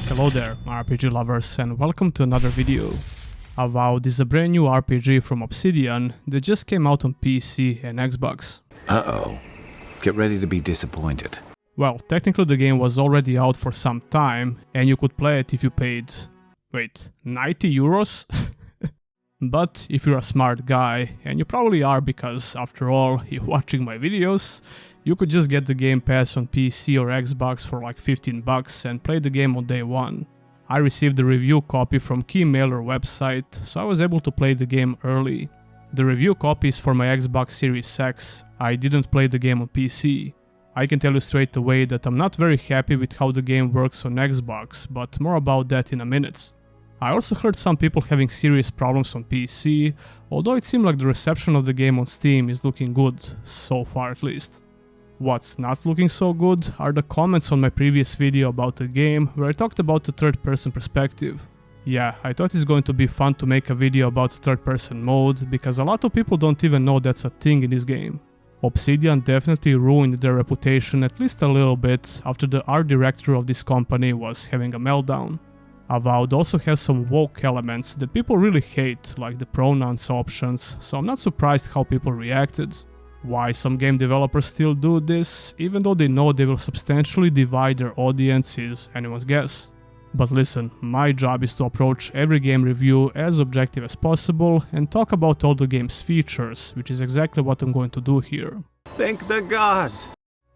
Hello there, RPG lovers, and welcome to another video. Avowed is a brand new RPG from Obsidian that just came out on PC and Xbox. Uh-oh. Get ready to be disappointed. Well, technically the game was already out for some time, and you could play it if you paid... wait, 90 euros? But if you're a smart guy, and you probably are because, after all, you're watching my videos, you could just get the Game Pass on PC or Xbox for like 15 bucks and play the game on day one. I received a review copy from Keymailer website, so I was able to play the game early. The review copy is for my Xbox Series X. I didn't play the game on PC. I can tell you straight away that I'm not very happy with how the game works on Xbox, but more about that in a minute. I also heard some people having serious problems on PC, although it seemed like the reception of the game on Steam is looking good, so far at least. What's not looking so good are the comments on my previous video about the game where I talked about the third-person perspective. Yeah, I thought it's going to be fun to make a video about third-person mode, because a lot of people don't even know that's a thing in this game. Obsidian definitely ruined their reputation at least a little bit after the art director of this company was having a meltdown. Avowed also has some woke elements that people really hate, like the pronouns options, so I'm not surprised how people reacted. Why some game developers still do this, even though they know they will substantially divide their audience, is anyone's guess. But listen, my job is to approach every game review as objective as possible and talk about all the game's features, which is exactly what I'm going to do here. Thank the gods!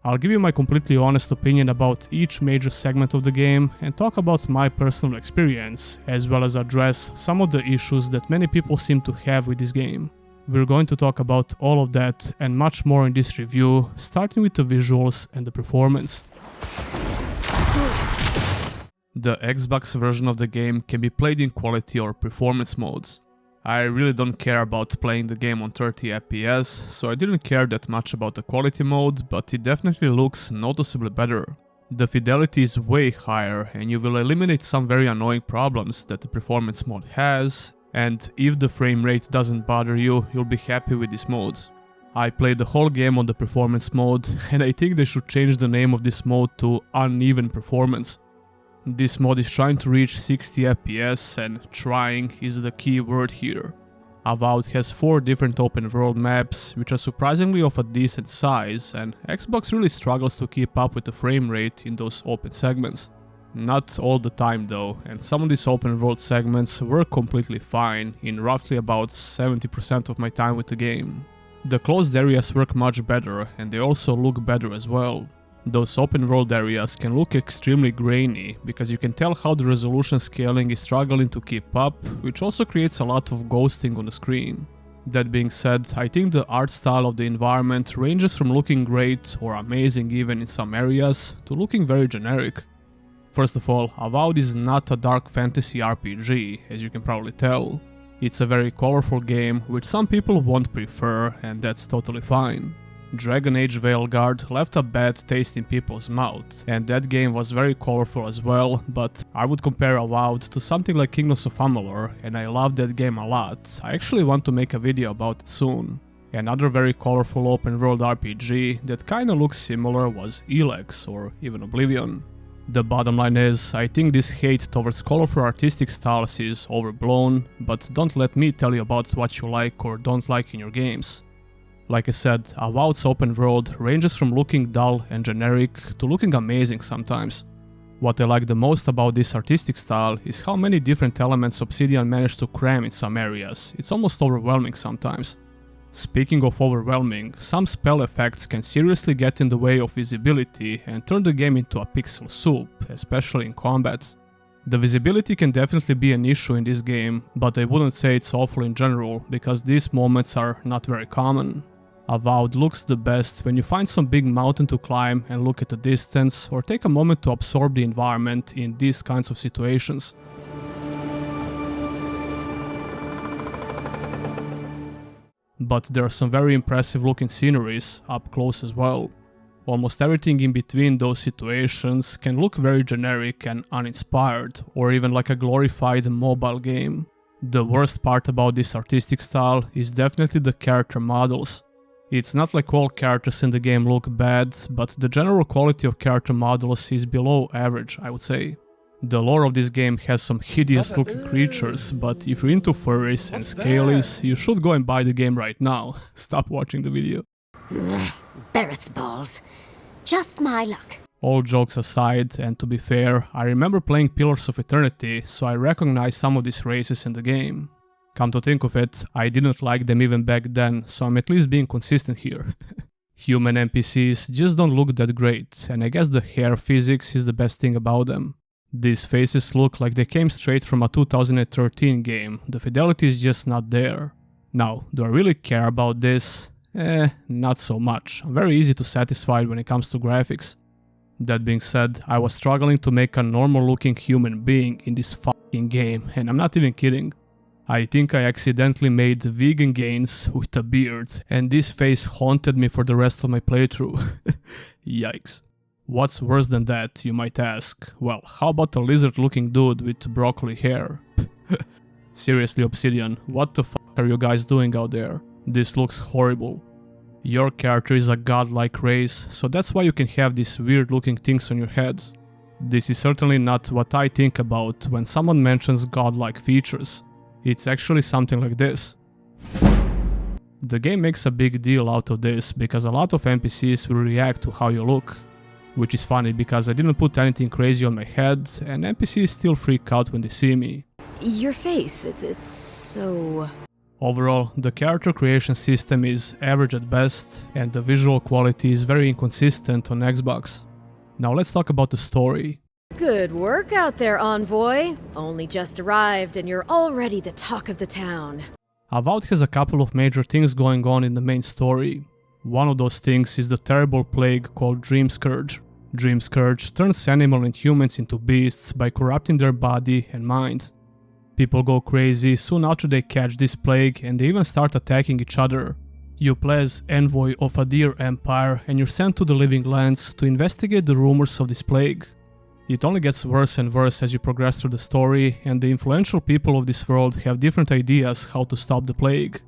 I'll give you my completely honest opinion about each major segment of the game and talk about my personal experience, as well as address some of the issues that many people seem to have with this game. We're going to talk about all of that and much more in this review, starting with the visuals and the performance. The Xbox version of the game can be played in quality or performance modes. I really don't care about playing the game on 30 FPS, so I didn't care that much about the quality mode, but it definitely looks noticeably better. The fidelity is way higher and you will eliminate some very annoying problems that the performance mode has, and if the frame rate doesn't bother you, you'll be happy with this mode. I played the whole game on the performance mode, and I think they should change the name of this mode to Uneven Performance. This mod is trying to reach 60 FPS, and trying is the key word here. Avowed has 4 different open world maps, which are surprisingly of a decent size, and Xbox really struggles to keep up with the frame rate in those open segments. Not all the time though, and some of these open world segments work completely fine in roughly about 70% of my time with the game. The closed areas work much better, and they also look better as well. Those open world areas can look extremely grainy, because you can tell how the resolution scaling is struggling to keep up, which also creates a lot of ghosting on the screen. That being said, I think the art style of the environment ranges from looking great or amazing even in some areas, to looking very generic. First of all, Avowed is not a dark fantasy RPG, as you can probably tell. It's a very colorful game, which some people won't prefer, and that's totally fine. Dragon Age Veilguard left a bad taste in people's mouth, and that game was very colorful as well, but I would compare Avowed to something like Kingdoms of Amalur, and I love that game a lot. I actually want to make a video about it soon. Another very colorful open world RPG that kinda looks similar was Elex or even Oblivion. The bottom line is, I think this hate towards colorful artistic styles is overblown, but don't let me tell you about what you like or don't like in your games. Like I said, Avowed's open world ranges from looking dull and generic to looking amazing sometimes. What I like the most about this artistic style is how many different elements Obsidian managed to cram in some areas. It's almost overwhelming sometimes. Speaking of overwhelming, some spell effects can seriously get in the way of visibility and turn the game into a pixel soup, especially in combat. The visibility can definitely be an issue in this game, but I wouldn't say it's awful in general, because these moments are not very common. Avowed looks the best when you find some big mountain to climb and look at the distance, or take a moment to absorb the environment in these kinds of situations. But there are some very impressive looking sceneries up close as well. Almost everything in between those situations can look very generic and uninspired, or even like a glorified mobile game. The worst part about this artistic style is definitely the character models. It's not like all characters in the game look bad, but the general quality of character models is below average, I would say. The lore of this game has some hideous looking creatures, but if you're into furries and scalies, you should go and buy the game right now. Stop watching the video. Barrett's balls. Just my luck. All jokes aside, and to be fair, I remember playing Pillars of Eternity, so I recognize some of these races in the game. Come to think of it, I didn't like them even back then, so I'm at least being consistent here. Human NPCs just don't look that great, and I guess the hair physics is the best thing about them. These faces look like they came straight from a 2013 game, the fidelity is just not there. Now, do I really care about this? Not so much. I'm very easy to satisfy when it comes to graphics. That being said, I was struggling to make a normal looking human being in this fucking game, and I'm not even kidding. I think I accidentally made vegan gains with a beard, and this face haunted me for the rest of my playthrough. Yikes. What's worse than that, you might ask? Well, how about a lizard-looking dude with broccoli hair? Seriously, Obsidian, what the fuck are you guys doing out there? This looks horrible. Your character is a godlike race, so that's why you can have these weird-looking things on your heads. This is certainly not what I think about when someone mentions godlike features. It's actually something like this. The game makes a big deal out of this because a lot of NPCs will react to how you look. Which is funny because I didn't put anything crazy on my head, and NPCs still freak out when they see me. Your face, it's so... Overall, the character creation system is average at best, and the visual quality is very inconsistent on Xbox. Now let's talk about the story. Good work out there, Envoy. Only just arrived and you're already the talk of the town. Avowed has a couple of major things going on in the main story. One of those things is the terrible plague called Dream Scourge. Dream Scourge turns animal and humans into beasts by corrupting their body and minds. People go crazy soon after they catch this plague, and they even start attacking each other. You play as envoy of a deer empire, and you're sent to the Living Lands to investigate the rumors of this plague. It only gets worse and worse as you progress through the story, and the influential people of this world have different ideas how to stop the plague.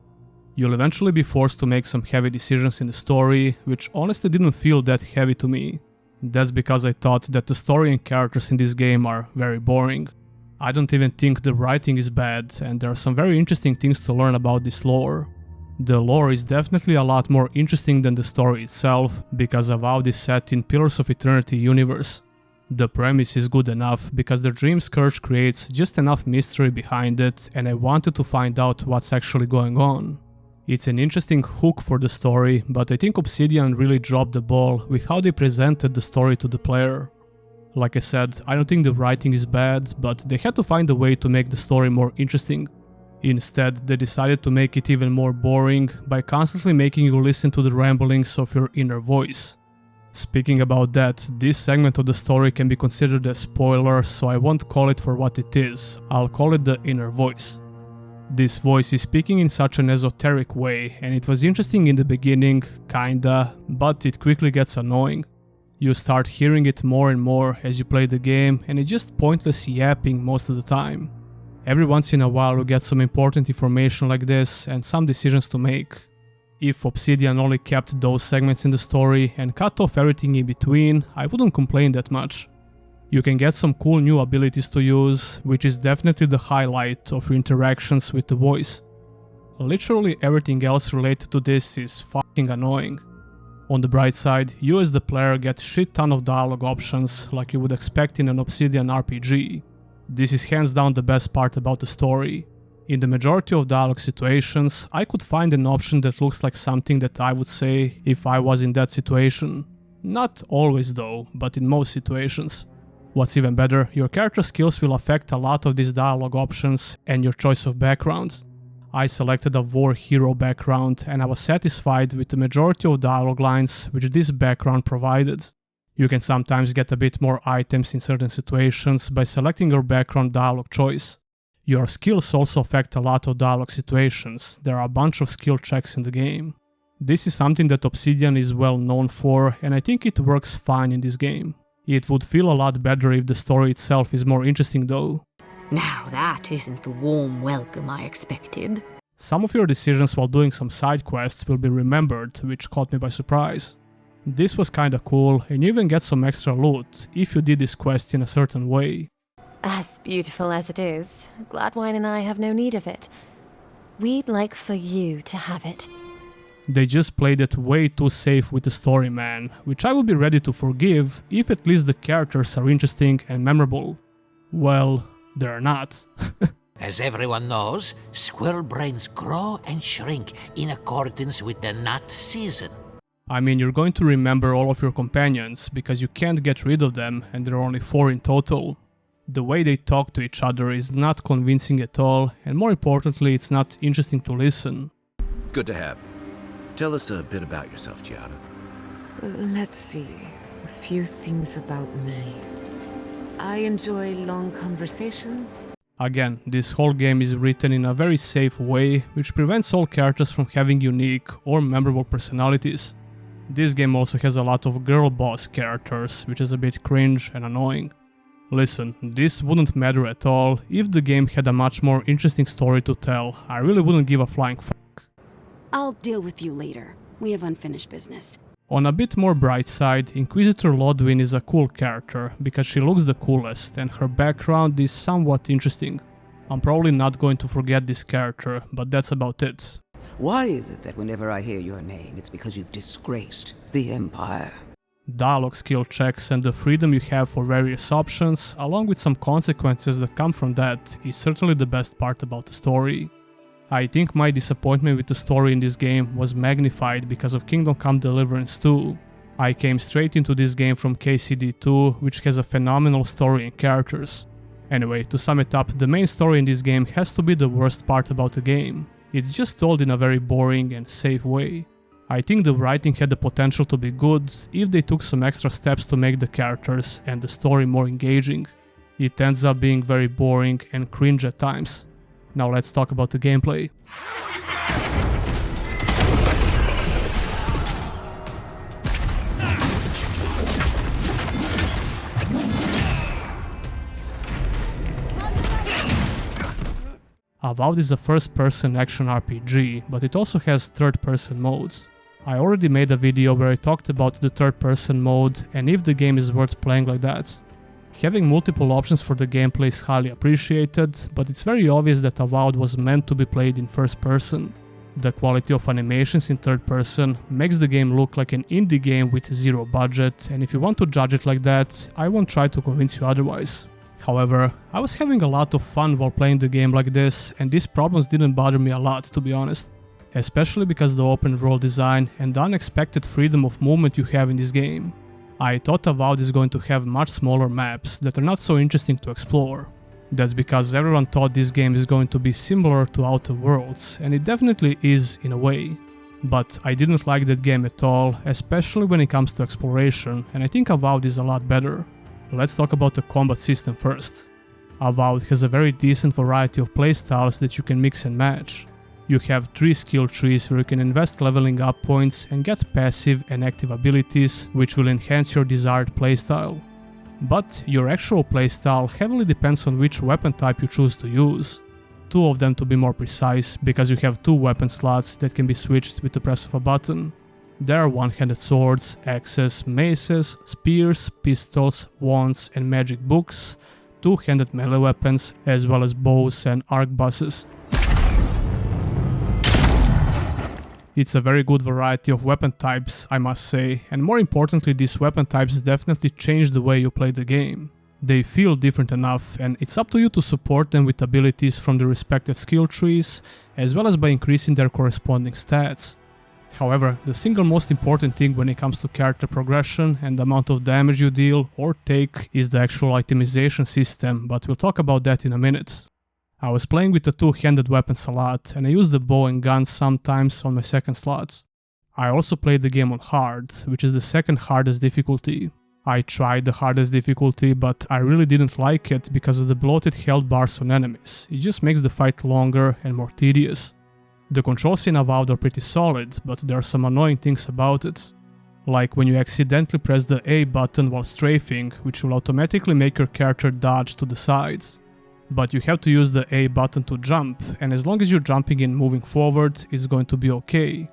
You'll eventually be forced to make some heavy decisions in the story, which honestly didn't feel that heavy to me. That's because I thought that the story and characters in this game are very boring. I don't even think the writing is bad, and there are some very interesting things to learn about this lore. The lore is definitely a lot more interesting than the story itself, because Avowed is set in Pillars of Eternity universe. The premise is good enough because the Dream Scourge creates just enough mystery behind it, and I wanted to find out what's actually going on. It's an interesting hook for the story, but I think Obsidian really dropped the ball with how they presented the story to the player. Like I said, I don't think the writing is bad, but they had to find a way to make the story more interesting. Instead, they decided to make it even more boring by constantly making you listen to the ramblings of your inner voice. Speaking about that, this segment of the story can be considered a spoiler, so I won't call it for what it is. I'll call it the inner voice. This voice is speaking in such an esoteric way, and it was interesting in the beginning, kinda, but it quickly gets annoying. You start hearing it more and more as you play the game, and it's just pointless yapping most of the time. Every once in a while you get some important information like this and some decisions to make. If Obsidian only kept those segments in the story and cut off everything in between, I wouldn't complain that much. You can get some cool new abilities to use, which is definitely the highlight of your interactions with the voice. Literally everything else related to this is fucking annoying. On the bright side, you as the player get shit ton of dialogue options like you would expect in an Obsidian RPG. This is hands down the best part about the story. In the majority of dialogue situations, I could find an option that looks like something that I would say if I was in that situation. Not always though, but in most situations. What's even better, your character skills will affect a lot of these dialogue options and your choice of backgrounds. I selected a war hero background and I was satisfied with the majority of dialogue lines which this background provided. You can sometimes get a bit more items in certain situations by selecting your background dialogue choice. Your skills also affect a lot of dialogue situations. There are a bunch of skill checks in the game. This is something that Obsidian is well known for, and I think it works fine in this game. It would feel a lot better if the story itself is more interesting though. Now that isn't the warm welcome I expected. Some of your decisions while doing some side quests will be remembered, which caught me by surprise. This was kinda cool, and you even get some extra loot if you did this quest in a certain way. As beautiful as it is, Gladwine and I have no need of it. We'd like for you to have it. They just played it way too safe with the story, man, which I will be ready to forgive if at least the characters are interesting and memorable. Well, they're not. As everyone knows, squirrel brains grow and shrink in accordance with the nut season. I mean, you're going to remember all of your companions, because you can't get rid of them and there are only 4 in total. The way they talk to each other is not convincing at all, and more importantly, it's not interesting to listen. Good to have you. Tell us a bit about yourself, Giada. Let's see. A few things about me. I enjoy long conversations. Again, this whole game is written in a very safe way, which prevents all characters from having unique or memorable personalities. This game also has a lot of girl boss characters, which is a bit cringe and annoying. Listen, this wouldn't matter at all if the game had a much more interesting story to tell. I really wouldn't give a flying fuck. I'll deal with you later. We have unfinished business. On a bit more bright side, Inquisitor Lodwin is a cool character, because she looks the coolest and her background is somewhat interesting. I'm probably not going to forget this character, but that's about it. Why is it that whenever I hear your name, it's because you've disgraced the Empire? Dialogue skill checks and the freedom you have for various options, along with some consequences that come from that, is certainly the best part about the story. I think my disappointment with the story in this game was magnified because of Kingdom Come Deliverance 2. I came straight into this game from KCD 2, which has a phenomenal story and characters. Anyway, to sum it up, the main story in this game has to be the worst part about the game. It's just told in a very boring and safe way. I think the writing had the potential to be good if they took some extra steps to make the characters and the story more engaging. It ends up being very boring and cringe at times. Now let's talk about the gameplay. Avowed is a first-person action RPG, but it also has third-person modes. I already made a video where I talked about the third-person mode and if the game is worth playing like that. Having multiple options for the gameplay is highly appreciated, but it's very obvious that Avowed was meant to be played in first person. The quality of animations in third person makes the game look like an indie game with zero budget, and if you want to judge it like that, I won't try to convince you otherwise. However, I was having a lot of fun while playing the game like this, and these problems didn't bother me a lot, to be honest. Especially because the open world design and the unexpected freedom of movement you have in this game. I thought Avowed is going to have much smaller maps that are not so interesting to explore. That's because everyone thought this game is going to be similar to Outer Worlds, and it definitely is in a way. But I didn't like that game at all, especially when it comes to exploration, and I think Avowed is a lot better. Let's talk about the combat system first. Avowed has a very decent variety of playstyles that you can mix and match. You have 3 skill trees where you can invest leveling up points and get passive and active abilities which will enhance your desired playstyle. But your actual playstyle heavily depends on which weapon type you choose to use. 2 of them to be more precise, because you have 2 weapon slots that can be switched with the press of a button. There are one-handed swords, axes, maces, spears, pistols, wands and magic books, 2-handed melee weapons, as well as bows and arquebuses. It's a very good variety of weapon types, I must say, and more importantly, these weapon types definitely change the way you play the game. They feel different enough, and it's up to you to support them with abilities from the respective skill trees, as well as by increasing their corresponding stats. However, the single most important thing when it comes to character progression and the amount of damage you deal or take is the actual itemization system, but we'll talk about that in a minute. I was playing with the 2-handed weapons a lot, and I used the bow and gun sometimes on my second slots. I also played the game on hard, which is the second hardest difficulty. I tried the hardest difficulty, but I really didn't like it because of the bloated health bars on enemies. It just makes the fight longer and more tedious. The controls in Avowed are pretty solid, but there are some annoying things about it. Like when you accidentally press the A button while strafing, which will automatically make your character dodge to the sides. But you have to use the A button to jump, and as long as you're jumping and moving forward, it's going to be okay.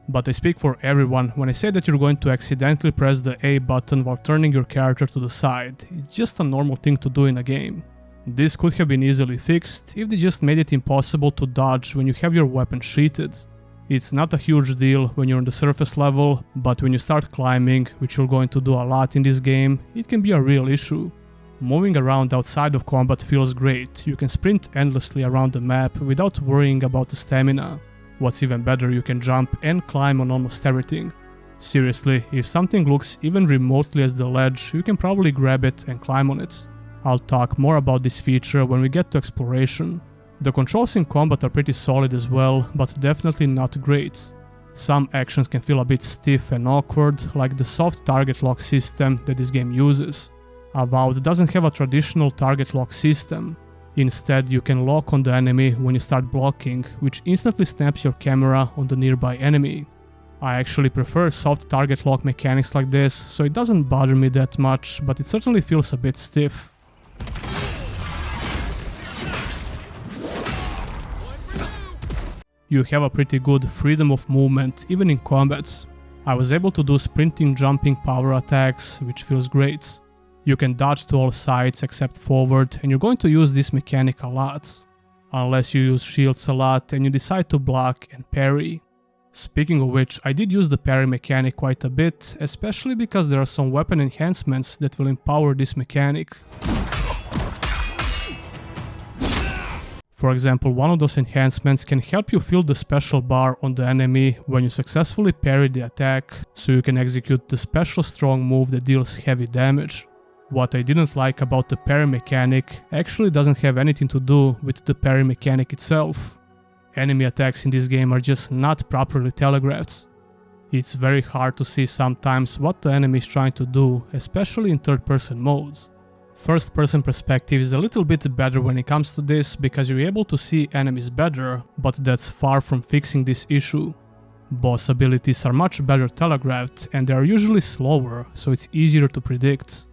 But I speak for everyone when I say that you're going to accidentally press the A button while turning your character to the side. It's just a normal thing to do in a game. This could have been easily fixed if they just made it impossible to dodge when you have your weapon sheathed. It's not a huge deal when you're on the surface level, but when you start climbing, which you're going to do a lot in this game, it can be a real issue. Moving around outside of combat feels great. You can sprint endlessly around the map without worrying about the stamina. What's even better, you can jump and climb on almost everything. Seriously, if something looks even remotely as the ledge, you can probably grab it and climb on it. I'll talk more about this feature when we get to exploration. The controls in combat are pretty solid as well, but definitely not great. Some actions can feel a bit stiff and awkward, like the soft target lock system that this game uses. Avowed doesn't have a traditional target lock system. Instead, you can lock on the enemy when you start blocking, which instantly snaps your camera on the nearby enemy. I actually prefer soft target lock mechanics like this, so it doesn't bother me that much, but it certainly feels a bit stiff. You have a pretty good freedom of movement even in combats. I was able to do sprinting, jumping power attacks, which feels great. You can dodge to all sides except forward, and you're going to use this mechanic a lot. Unless you use shields a lot and you decide to block and parry. Speaking of which, I did use the parry mechanic quite a bit, especially because there are some weapon enhancements that will empower this mechanic. For example, one of those enhancements can help you fill the special bar on the enemy when you successfully parry the attack, so you can execute the special strong move that deals heavy damage. What I didn't like about the parry mechanic actually doesn't have anything to do with the parry mechanic itself. Enemy attacks in this game are just not properly telegraphed. It's very hard to see sometimes what the enemy is trying to do, especially in third-person modes. First-person perspective is a little bit better when it comes to this because you're able to see enemies better, but that's far from fixing this issue. Boss abilities are much better telegraphed and they are usually slower, so it's easier to predict.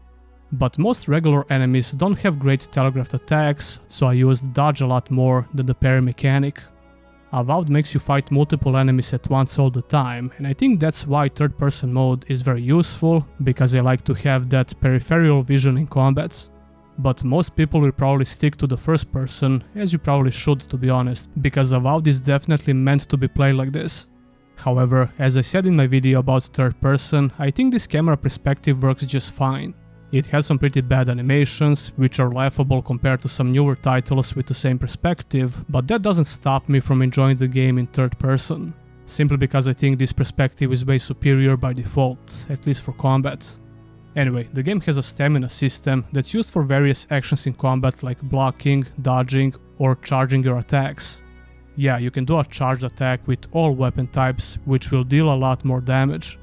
But most regular enemies don't have great telegraphed attacks, so I used dodge a lot more than the parry mechanic. Avowed makes you fight multiple enemies at once all the time, and I think that's why third-person mode is very useful, because I like to have that peripheral vision in combats. But most people will probably stick to the first person, as you probably should, to be honest, because Avowed is definitely meant to be played like this. However, as I said in my video about third person, I think this camera perspective works just fine. It has some pretty bad animations, which are laughable compared to some newer titles with the same perspective, but that doesn't stop me from enjoying the game in third person. Simply because I think this perspective is way superior by default, at least for combat. Anyway, the game has a stamina system that's used for various actions in combat like blocking, dodging, or charging your attacks. Yeah, you can do a charged attack with all weapon types, which will deal a lot more damage.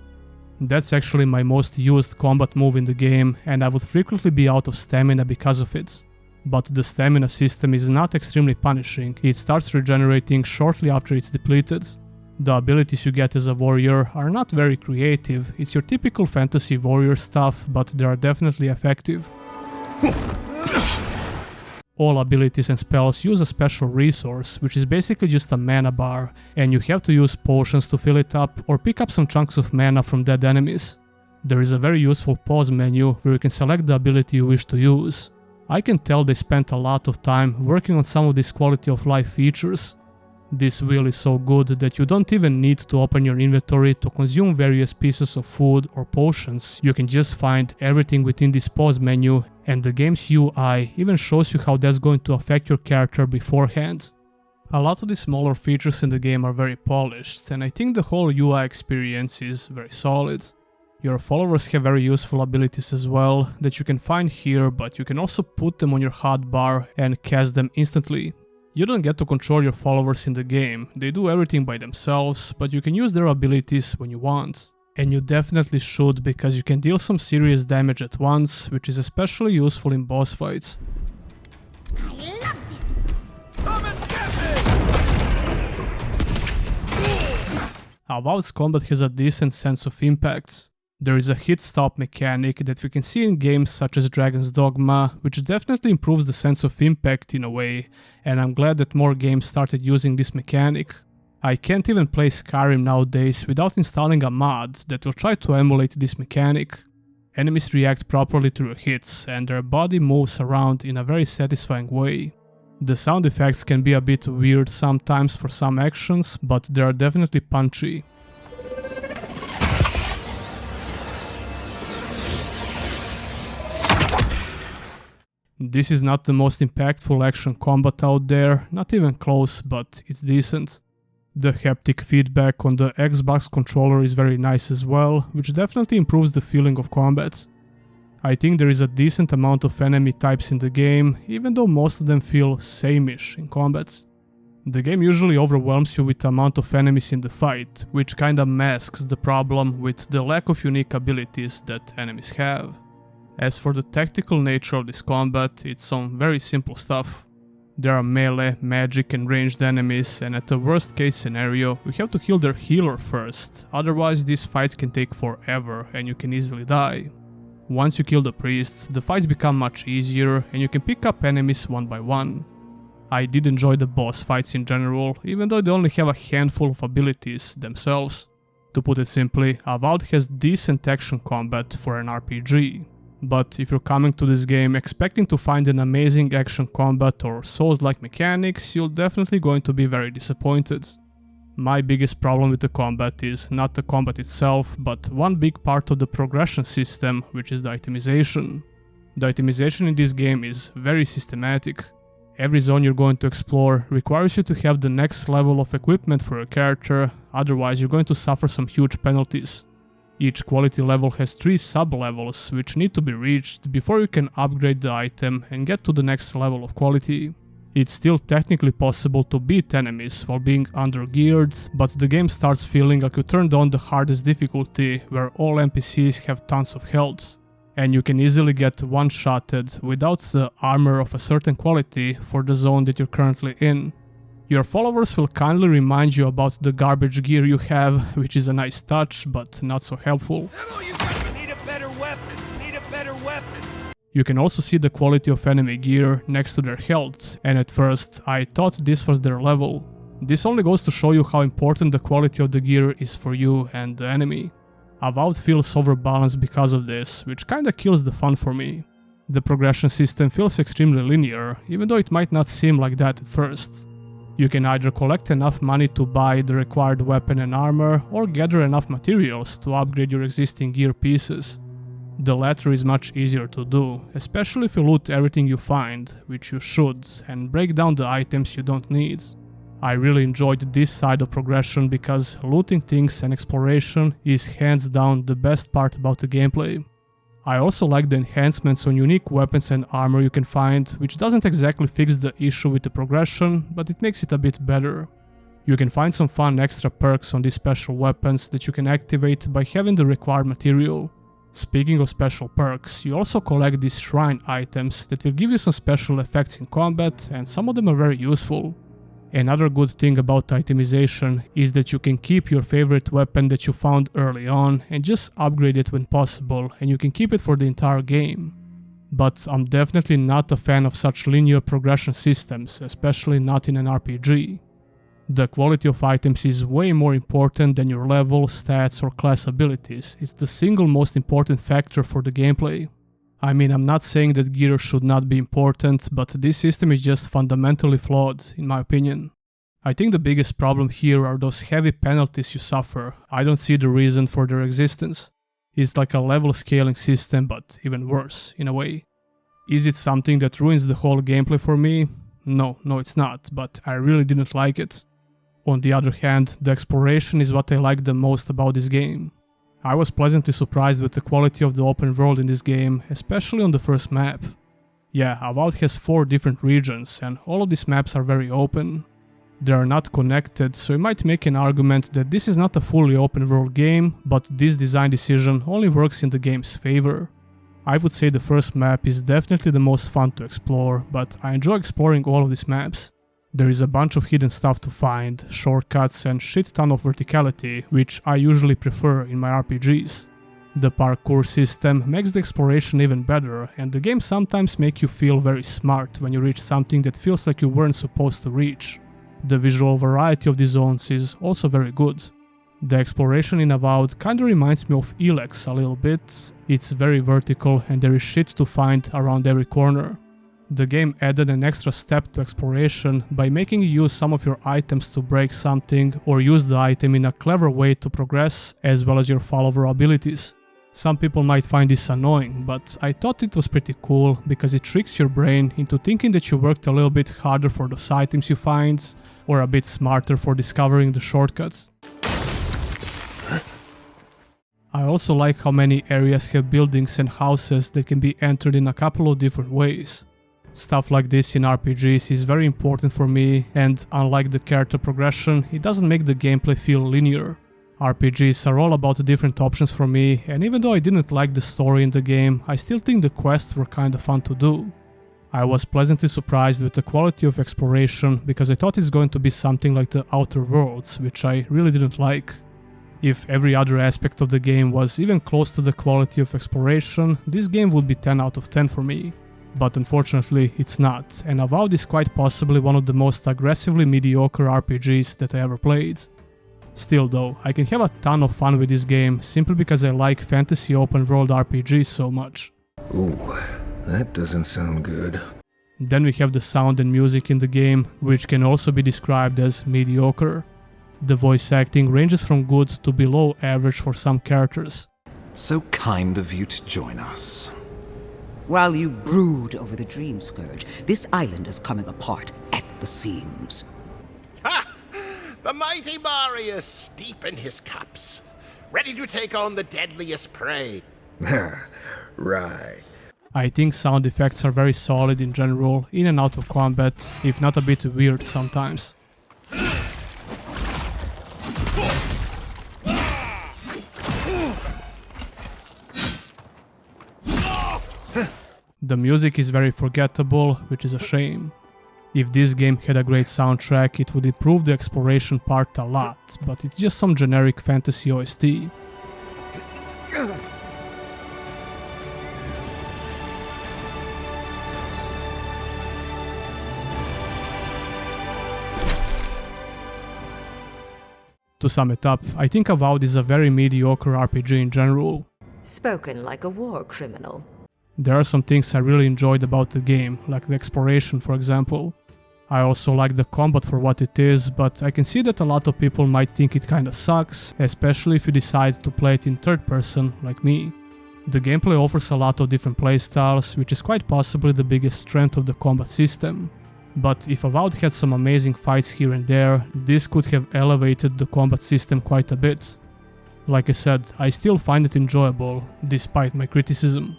That's actually my most used combat move in the game, and I would frequently be out of stamina because of it. But the stamina system is not extremely punishing, it starts regenerating shortly after it's depleted. The abilities you get as a warrior are not very creative, it's your typical fantasy warrior stuff, but they are definitely effective. All abilities and spells use a special resource, which is basically just a mana bar, and you have to use potions to fill it up or pick up some chunks of mana from dead enemies. There is a very useful pause menu where you can select the ability you wish to use. I can tell they spent a lot of time working on some of these quality of life features. This wheel is so good that you don't even need to open your inventory to consume various pieces of food or potions. You can just find everything within this pause menu, and the game's UI even shows you how that's going to affect your character beforehand. A lot of the smaller features in the game are very polished, and I think the whole UI experience is very solid. Your followers have very useful abilities as well that you can find here, but you can also put them on your hotbar and cast them instantly. You don't get to control your followers in the game, they do everything by themselves, but you can use their abilities when you want. And you definitely should, because you can deal some serious damage at once, which is especially useful in boss fights. Avowed's combat has a decent sense of impact. There is a hit stop mechanic that we can see in games such as Dragon's Dogma, which definitely improves the sense of impact in a way, and I'm glad that more games started using this mechanic. I can't even play Skyrim nowadays without installing a mod that will try to emulate this mechanic. Enemies react properly to your hits, and their body moves around in a very satisfying way. The sound effects can be a bit weird sometimes for some actions, but they are definitely punchy. This is not the most impactful action combat out there, not even close, but it's decent. The haptic feedback on the Xbox controller is very nice as well, which definitely improves the feeling of combat. I think there is a decent amount of enemy types in the game, even though most of them feel same-ish in combat. The game usually overwhelms you with the amount of enemies in the fight, which kinda masks the problem with the lack of unique abilities that enemies have. As for the tactical nature of this combat, it's some very simple stuff. There are melee, magic and ranged enemies, and at the worst case scenario, we have to kill their healer first, otherwise these fights can take forever and you can easily die. Once you kill the priests, the fights become much easier and you can pick up enemies one by one. I did enjoy the boss fights in general, even though they only have a handful of abilities themselves. To put it simply, Avowed has decent action combat for an RPG. But if you're coming to this game expecting to find an amazing action combat or Souls-like mechanics, you're definitely going to be very disappointed. My biggest problem with the combat is not the combat itself, but one big part of the progression system, which is the itemization. The itemization in this game is very systematic. Every zone you're going to explore requires you to have the next level of equipment for your character, otherwise you're going to suffer some huge penalties. Each quality level has 3 sub-levels which need to be reached before you can upgrade the item and get to the next level of quality. It's still technically possible to beat enemies while being under-geared, but the game starts feeling like you turned on the hardest difficulty where all NPCs have tons of health, and you can easily get one-shotted without the armor of a certain quality for the zone that you're currently in. Your followers will kindly remind you about the garbage gear you have, which is a nice touch, but not so helpful. You can also see the quality of enemy gear next to their health, and at first I thought this was their level. This only goes to show you how important the quality of the gear is for you and the enemy. Avowed feels overbalanced because of this, which kinda kills the fun for me. The progression system feels extremely linear, even though it might not seem like that at first. You can either collect enough money to buy the required weapon and armor, or gather enough materials to upgrade your existing gear pieces. The latter is much easier to do, especially if you loot everything you find, which you should, and break down the items you don't need. I really enjoyed this side of progression because looting things and exploration is hands down the best part about the gameplay. I also like the enhancements on unique weapons and armor you can find, which doesn't exactly fix the issue with the progression, but it makes it a bit better. You can find some fun extra perks on these special weapons that you can activate by having the required material. Speaking of special perks, you also collect these shrine items that will give you some special effects in combat, and some of them are very useful. Another good thing about itemization is that you can keep your favorite weapon that you found early on and just upgrade it when possible, and you can keep it for the entire game. But I'm definitely not a fan of such linear progression systems, especially not in an RPG. The quality of items is way more important than your level, stats or class abilities. It's the single most important factor for the gameplay. I mean, I'm not saying that gear should not be important, but this system is just fundamentally flawed, in my opinion. I think the biggest problem here are those heavy penalties you suffer. I don't see the reason for their existence. It's like a level scaling system, but even worse, in a way. Is it something that ruins the whole gameplay for me? No, it's not, but I really didn't like it. On the other hand, the exploration is what I like the most about this game. I was pleasantly surprised with the quality of the open world in this game, especially on the first map. Yeah, Avowed has 4 different regions, and all of these maps are very open. They are not connected, so you might make an argument that this is not a fully open world game, but this design decision only works in the game's favor. I would say the first map is definitely the most fun to explore, but I enjoy exploring all of these maps. There is a bunch of hidden stuff to find, shortcuts and shit ton of verticality, which I usually prefer in my RPGs. The parkour system makes the exploration even better, and the game sometimes makes you feel very smart when you reach something that feels like you weren't supposed to reach. The visual variety of the zones is also very good. The exploration in Avowed kinda reminds me of Elex a little bit. It's very vertical and there is shit to find around every corner. The game added an extra step to exploration by making you use some of your items to break something or use the item in a clever way to progress, as well as your follower abilities. Some people might find this annoying, but I thought it was pretty cool because it tricks your brain into thinking that you worked a little bit harder for those items you find, or a bit smarter for discovering the shortcuts. I also like how many areas have buildings and houses that can be entered in a couple of different ways. Stuff like this in RPGs is very important for me, and unlike the character progression, it doesn't make the gameplay feel linear. RPGs are all about different options for me, and even though I didn't like the story in the game, I still think the quests were kinda fun to do. I was pleasantly surprised with the quality of exploration because I thought it's going to be something like the Outer Worlds, which I really didn't like. If every other aspect of the game was even close to the quality of exploration, this game would be 10 out of 10 for me. But unfortunately it's not, and Avowed is quite possibly one of the most aggressively mediocre RPGs that I ever played. Still though, I can have a ton of fun with this game simply because I like fantasy open world RPGs so much. Ooh, that doesn't sound good. Then we have the sound and music in the game, which can also be described as mediocre. The voice acting ranges from good to below average for some characters. So kind of you to join us. While you brood over the Dream Scourge, this island is coming apart at the seams. Ha! The mighty Marius, deep in his cups, ready to take on the deadliest prey. Right. I think sound effects are very solid in general, in and out of combat, if not a bit weird sometimes. The music is very forgettable, which is a shame. If this game had a great soundtrack, it would improve the exploration part a lot, but it's just some generic fantasy OST. To sum it up, I think Avowed is a very mediocre RPG in general. Spoken like a war criminal. There are some things I really enjoyed about the game, like the exploration for example. I also like the combat for what it is, but I can see that a lot of people might think it kinda sucks, especially if you decide to play it in third person, like me. The gameplay offers a lot of different playstyles, which is quite possibly the biggest strength of the combat system. But if Avowed had some amazing fights here and there, this could have elevated the combat system quite a bit. Like I said, I still find it enjoyable, despite my criticism.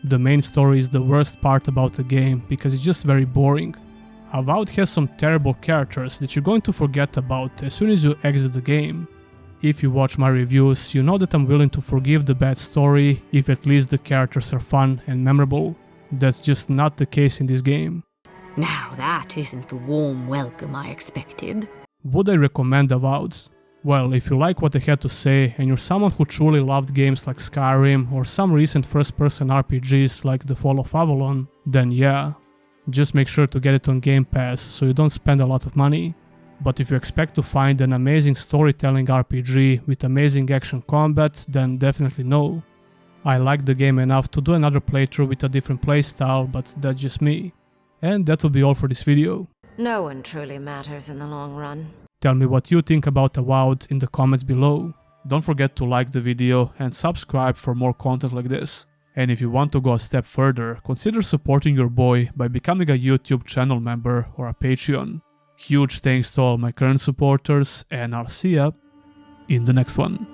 The main story is the worst part about the game, because it's just very boring. Avowed has some terrible characters that you're going to forget about as soon as you exit the game. If you watch my reviews, you know that I'm willing to forgive the bad story if at least the characters are fun and memorable. That's just not the case in this game. Now that isn't the warm welcome I expected. Would I recommend Avowed? Well, if you like what I had to say and you're someone who truly loved games like Skyrim or some recent first-person RPGs like The Fall of Avalon, then yeah. Just make sure to get it on Game Pass so you don't spend a lot of money. But if you expect to find an amazing storytelling RPG with amazing action combat, then definitely no. I like the game enough to do another playthrough with a different playstyle, but that's just me. And that will be all for this video. No one truly matters in the long run. Tell me what you think about Avowed in the comments below. Don't forget to like the video and subscribe for more content like this. And if you want to go a step further, consider supporting your boy by becoming a YouTube channel member or a Patreon. Huge thanks to all my current supporters, and I'll see ya in the next one.